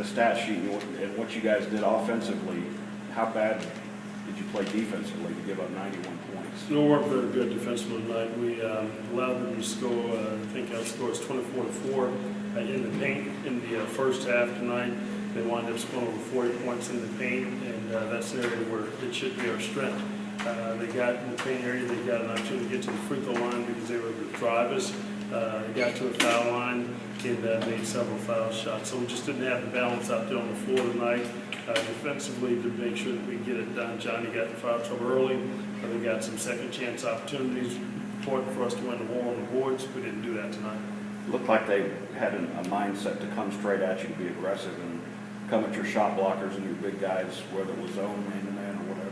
the stat sheet and what you guys did offensively, how bad did you play defensively to give up 91 points? We worked very good defensively tonight. We allowed them to score, I think our score is 24-4 in the paint in the first half tonight. They wound up scoring over 40 points in the paint, and that's an area where it should be our strength. They got in the paint area, they got an opportunity to get to the free throw line because they were able to drive us. They got to the foul line and made several foul shots. So we just didn't have the balance out there on the floor tonight. Defensively, to make sure that we get it done. Johnny got in foul trouble early. They got some second chance opportunities. Important for us to win the war on the boards. We didn't do that tonight. Looked like they had a mindset to come straight at you, to be aggressive and come at your shot blockers and your big guys, whether it was zone, man-to-man, or whatever.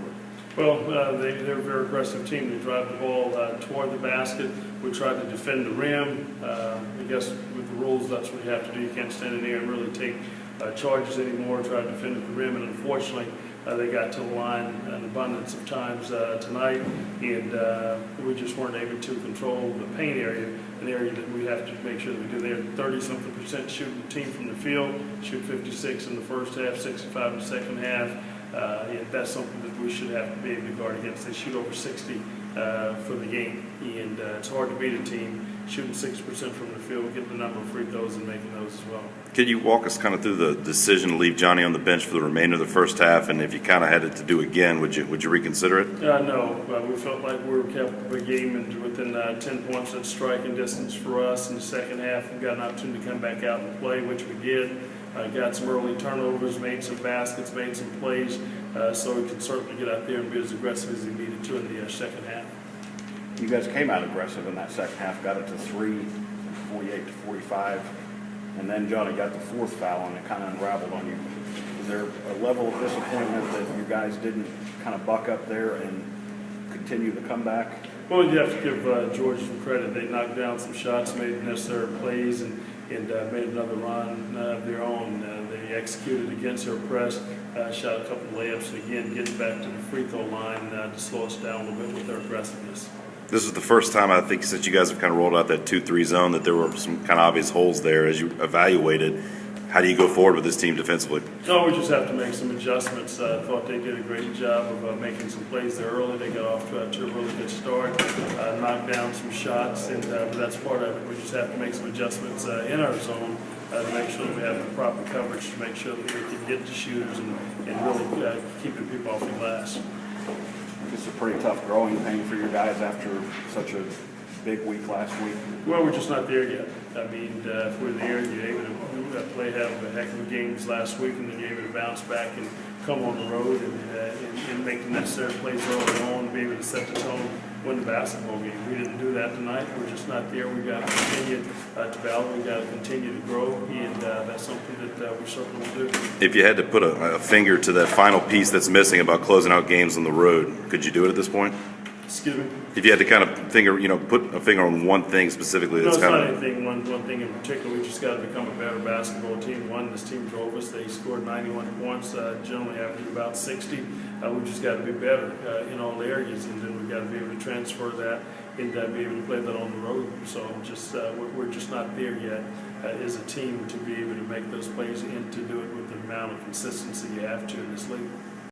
Well, they're a very aggressive team. They drive the ball toward the basket. We tried to defend the rim. I guess with the rules, that's what you have to do. You can't stand in there and really take charges anymore. Try to defend the rim, and unfortunately, they got to the line an abundance of times tonight, and we just weren't able to control the paint area, an area that we have to make sure that we do. They're 30-something% shooting the team from the field, shoot 56 in the first half, 65 in the second half. That's something that we should have to be able to guard against. They shoot over 60 for the game, and it's hard to beat a team shooting 60% from the field, getting the number of free throws and making those as well. Could you walk us kind of through the decision to leave Johnny on the bench for the remainder of the first half, and if you kind of had it to do again, would you reconsider it? No, we felt like we were kept the game within 10 points at striking distance for us. In the second half, we got an opportunity to come back out and play, which we did. Got some early turnovers, made some baskets, made some plays, so we could certainly get out there and be as aggressive as we needed to in the second half. You guys came out aggressive in that second half, got it to 3, 48-45, and then Johnny got the fourth foul and it kind of unraveled on you. Is there a level of disappointment that you guys didn't kind of buck up there and continue the comeback? Well, you have to give Georgia some credit. They knocked down some shots, made the necessary plays, and made another run of their own. They executed against their press, shot a couple of layups, and again, getting back to the free throw line to slow us down a little bit with their aggressiveness. This is the first time, I think, since you guys have kind of rolled out that 2-3 zone that there were some kind of obvious holes there as you evaluated. How do you go forward with this team defensively? No, we just have to make some adjustments. I thought they did a great job of making some plays there early. They got off to a really good start, knocked down some shots, and that's part of it. We just have to make some adjustments in our zone to make sure that we have the proper coverage to make sure that we can get to shooters and really keeping people off the glass. It's a pretty tough growing pain for your guys after such a big week last week. Well, we're just not there yet. I mean, if we're there, you're able to have a heck of a games last week, and then you're able to bounce back and come on the road and make the necessary plays early on, be able to set the tone, win the basketball game. We didn't do that tonight. We're just not there. We've got to continue to develop. We've got to continue to grow, and that's something that we certainly will do. If you had to put a finger to that final piece that's missing about closing out games on the road, could you do it at this point? Excuse me? If you had to kind of put a finger on one thing specifically that's no, it's kind not of... anything, one thing in particular. We just got to become a better basketball team. This team drove us. They scored 91 points, generally averaging about 60. We just got to be better in all areas, and then we've got to be able to transfer that and be able to play that on the road. So we're just not there yet as a team to be able to make those plays and to do it with the amount of consistency you have to in this league.